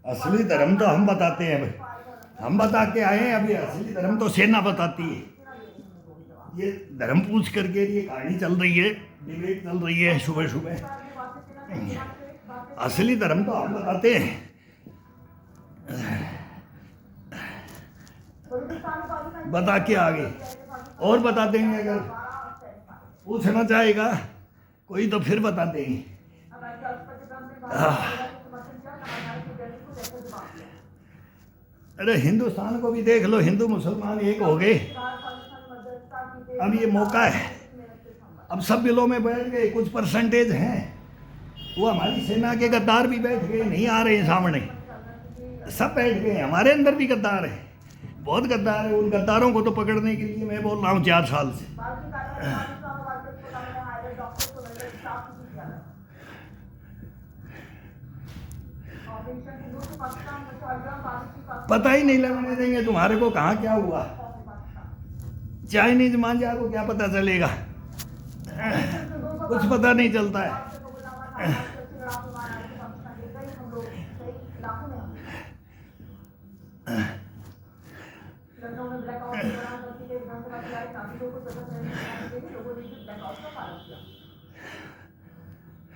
असली धर्म तो हम बताते हैं भाई, हम बता के आए हैं। अभी असली धर्म तो सेना बताती है। ये धर्म पूछ करके ये कहानी चल रही है, डिबेट चल रही है सुबह सुबह। असली धर्म तो हम बताते हैं। बता के आगे और बता देंगे, अगर पूछना चाहेगा कोई तो फिर बता देंगे। अरे हिंदुस्तान को भी देख लो, हिंदू मुसलमान एक हो गए। अब ये मौका है, अब सब बिलों में बैठ गए। कुछ परसेंटेज हैं वो हमारी सेना के गद्दार भी बैठ गए, नहीं आ रहे हैं सामने, सब बैठ गए। हमारे अंदर भी गद्दार है, बहुत गद्दार है। उन गद्दारों को तो पकड़ने के लिए मैं बोल रहा हूँ 4 साल से। पता ही नहीं लगने देंगे तुम्हारे को कहाँ क्या हुआ। चाइनीज मांझा को क्या पता चलेगा, कुछ पता नहीं चलता है।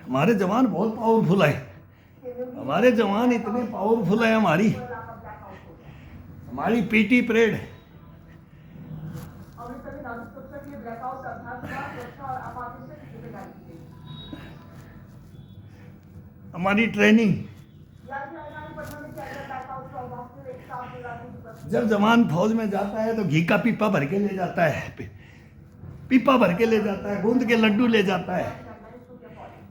हमारे जवान बहुत पावरफुल है, हमारे जवान इतने पावरफुल है। हमारी पीटी परेड, हमारी ट्रेनिंग। जब जवान फौज में जाता है तो घी का पीपा भर के ले जाता है, पीपा भर के ले जाता है, गूंद के लड्डू ले जाता है।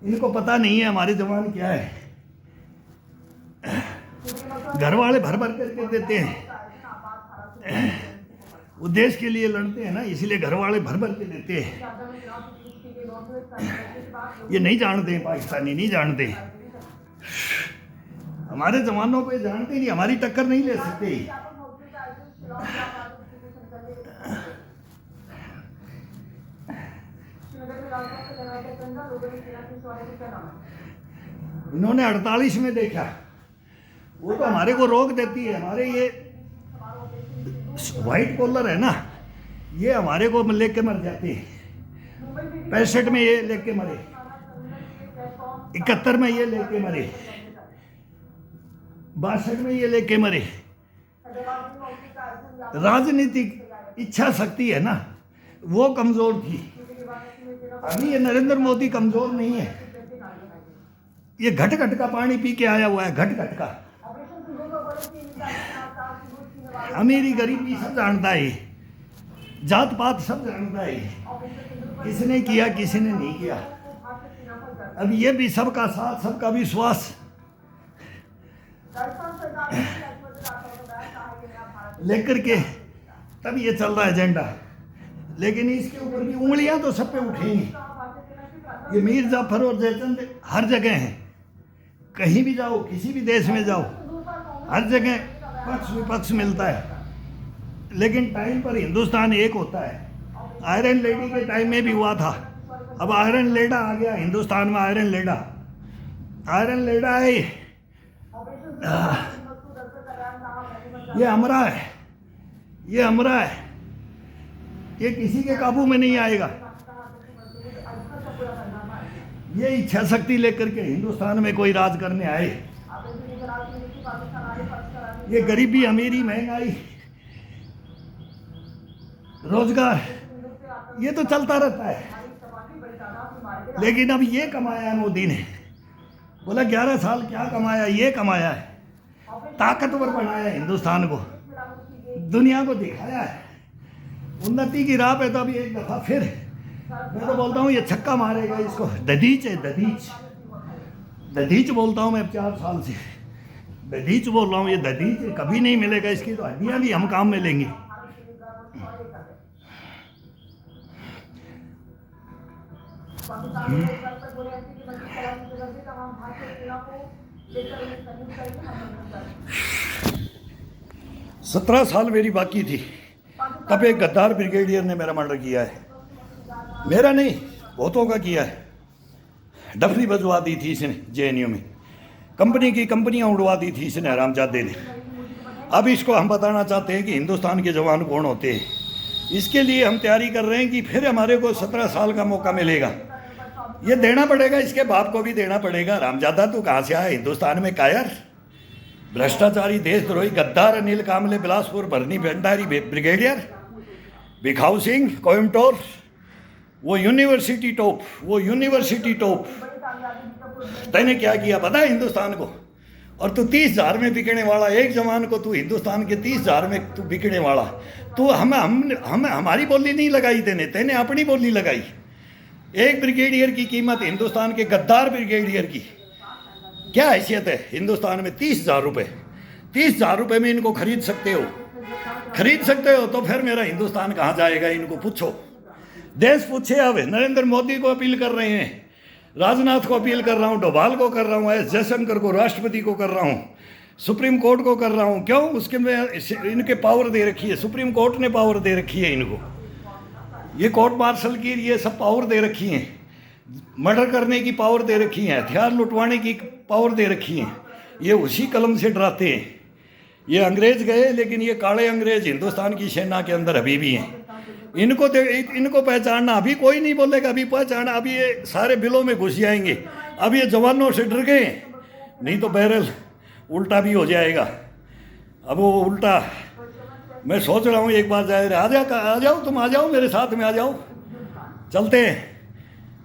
इनको पता नहीं है हमारे जवान क्या है। घर वाले भर भर करके देते हैं, वो देश के लिए लड़ते हैं ना, इसलिए घर वाले भर भर के देते हैं। ये नहीं जानते, पाकिस्तानी नहीं जानते, हमारे जवानों को ये जानते नहीं, हमारी टक्कर नहीं ले सकते। इन्होंने 48 में देखा, वो तो हमारे को रोक देती है। हमारे ये व्हाइट कॉलर है ना, ये हमारे को लेके मर जाते हैं। 65 में ये लेके मरे, 71 में ये लेके मरे, 62 में ये लेके मरे। राजनीतिक इच्छा शक्ति है ना, वो कमजोर थी। अभी ये नरेंद्र मोदी कमजोर नहीं है, ये घट घट का पानी पी के आया हुआ है, घट घट का। अमीरी गरीबी सब जानता है, जात पात सब जानता है, किसने किया किसी ने नहीं किया। अब ये भी सबका साथ सबका विश्वास लेकर के तब ये चल रहा है एजेंडा। लेकिन इसके ऊपर भी उंगलियां तो सब पे उठेंगी। ये मीर जाफर और जयचंद हर जगह हैं, कहीं भी जाओ, किसी भी देश में जाओ, हर जगह पक्ष विपक्ष मिलता है। लेकिन टाइम पर हिंदुस्तान एक होता है। आयरन लेडी के टाइम में भी हुआ था, अब आयरन लेडा आ गया हिंदुस्तान में। आयरन लेडा, आयरन लेडा है ये हमरा है, ये हमरा है, ये किसी के काबू में नहीं आएगा। ये इच्छा शक्ति लेकर के हिंदुस्तान में कोई राज करने आए, ये गरीबी अमीरी महंगाई रोजगार ये तो चलता रहता है। लेकिन अब ये कमाया है मोदी ने, बोला 11 साल क्या कमाया, ये कमाया है, ताकतवर बनाया है हिंदुस्तान को, दुनिया को दिखाया है उन्नति की राह पे। तो अभी एक दफा फिर मैं तो बोलता हूँ ये छक्का मारेगा इसको। दधीच है, दधीच, दधीच बोलता हूँ मैं 4 साल से, दधीच बोल रहा हूँ। ये दधीच कभी नहीं मिलेगा, इसकी तो हड्डियाँ भी हम काम में लेंगे। सत्रह साल मेरी बाकी थी, तब एक गद्दार ब्रिगेडियर ने मेरा मर्डर किया है। मेरा नहीं, बहुतों का किया है। डफली बजवा दी थी इसने जेएनयू में, कंपनी की कंपनियां उड़वा दी थी इसने, हरामजादे ने। अब इसको हम बताना चाहते हैं कि हिंदुस्तान के जवान कौन होते हैं। इसके लिए हम तैयारी कर रहे हैं कि फिर हमारे को 17 साल का मौका मिलेगा। ये देना पड़ेगा, इसके बाप को भी देना पड़ेगा। रामजादा तू कहाँ से आया हिंदुस्तान में? कायर, भ्रष्टाचारी, देशद्रोही, गद्दार, अनिल कामले, बिलासपुर, भरनी भंडारी, ब्रिगेडियर भिखाऊ सिंह, कोयम्बटोर, वो यूनिवर्सिटी टॉप। तैने क्या किया पता है हिंदुस्तान को? और तू 30,000 में बिकने वाला, एक जवान को तू हिंदुस्तान के 30,000 में तू बिकने वाला। तू हम हमारी बोली नहीं लगाई, तेने अपनी बोली लगाई। एक ब्रिगेडियर की कीमत हिंदुस्तान के गद्दार ब्रिगेडियर की क्या हैसियत है हिंदुस्तान में? 30,000 रुपये। 30,000 रुपये में इनको खरीद सकते हो तो फिर मेरा हिंदुस्तान कहाँ जाएगा? इनको पूछो, देश पूछे। अब नरेंद्र मोदी को अपील कर रहे हैं, राजनाथ को अपील कर रहा हूँ, डोभाल को कर रहा हूँ, एस जयशंकर को, राष्ट्रपति को कर रहा हूँ, सुप्रीम कोर्ट को कर रहा हूँ। क्यों? उसके में इनके पावर दे रखी है, सुप्रीम कोर्ट ने पावर दे रखी है इनको, ये कोर्ट मार्शल की ये सब पावर दे रखी हैं, मर्डर करने की पावर दे रखी है, हथियार लुटवाने की पावर दे रखी है। ये उसी कलम से डराते हैं। ये अंग्रेज गए, लेकिन ये काले अंग्रेज हिंदुस्तान की सेना के अंदर अभी भी हैं। इनको पहचानना अभी कोई नहीं बोलेगा, अभी पहचाना, अभी ये सारे बिलों में घुस जाएंगे। अब ये जवानों से डर गए, नहीं तो बहरहाल उल्टा भी हो जाएगा। अब वो उल्टा मैं सोच रहा हूँ एक बार जाए, आ जाओ तुम, आ जाओ मेरे साथ में, आ जाओ, चलते हैं,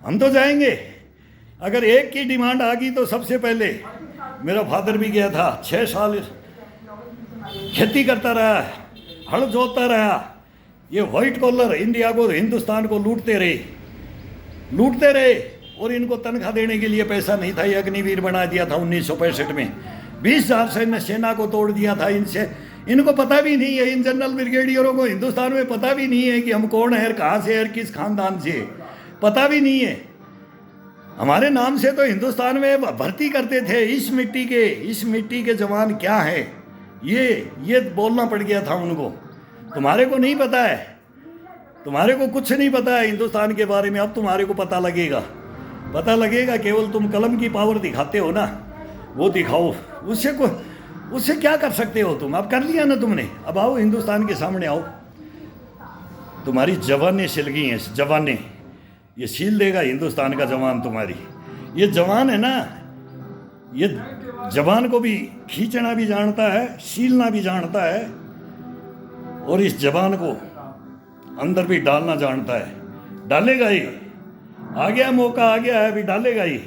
हम तो जाएंगे। अगर एक की डिमांड आ गई तो सबसे पहले, मेरा फादर भी गया था, 6 साल खेती करता रहा, हल जोतता रहा। ये व्हाइट कॉलर इंडिया को, हिंदुस्तान को लूटते रहे और इनको तनख्वाह देने के लिए पैसा नहीं था। ये अग्निवीर बना दिया था 1965 में, 20,000 सेना को तोड़ दिया था। इनको पता भी नहीं है, इन जनरल ब्रिगेडियरों को हिंदुस्तान में पता भी नहीं है कि हम कौन है, कहाँ से है, किस खानदान से, पता भी नहीं है। हमारे नाम से तो हिंदुस्तान में भर्ती करते थे। इस मिट्टी के जवान क्या है, ये बोलना पड़ गया था उनको। तुम्हारे को नहीं पता है, तुम्हारे को कुछ नहीं पता है हिंदुस्तान के बारे में। अब तुम्हारे को पता लगेगा, केवल तुम कलम की पावर दिखाते हो ना, वो दिखाओ। उससे क्या कर सकते हो तुम? अब कर लिया ना तुमने, अब आओ हिंदुस्तान के सामने आओ। तुम्हारी जवानें सिल गई हैं, जवानें, ये सील देगा हिंदुस्तान का जवान तुम्हारी। ये जवान है ना, ये जवान को भी खींचना भी जानता है, सीलना भी जानता है, और इस जवान को अंदर भी डालना जानता है। डालेगा ही, आ गया मौका, आ गया है, अभी डालेगा ही।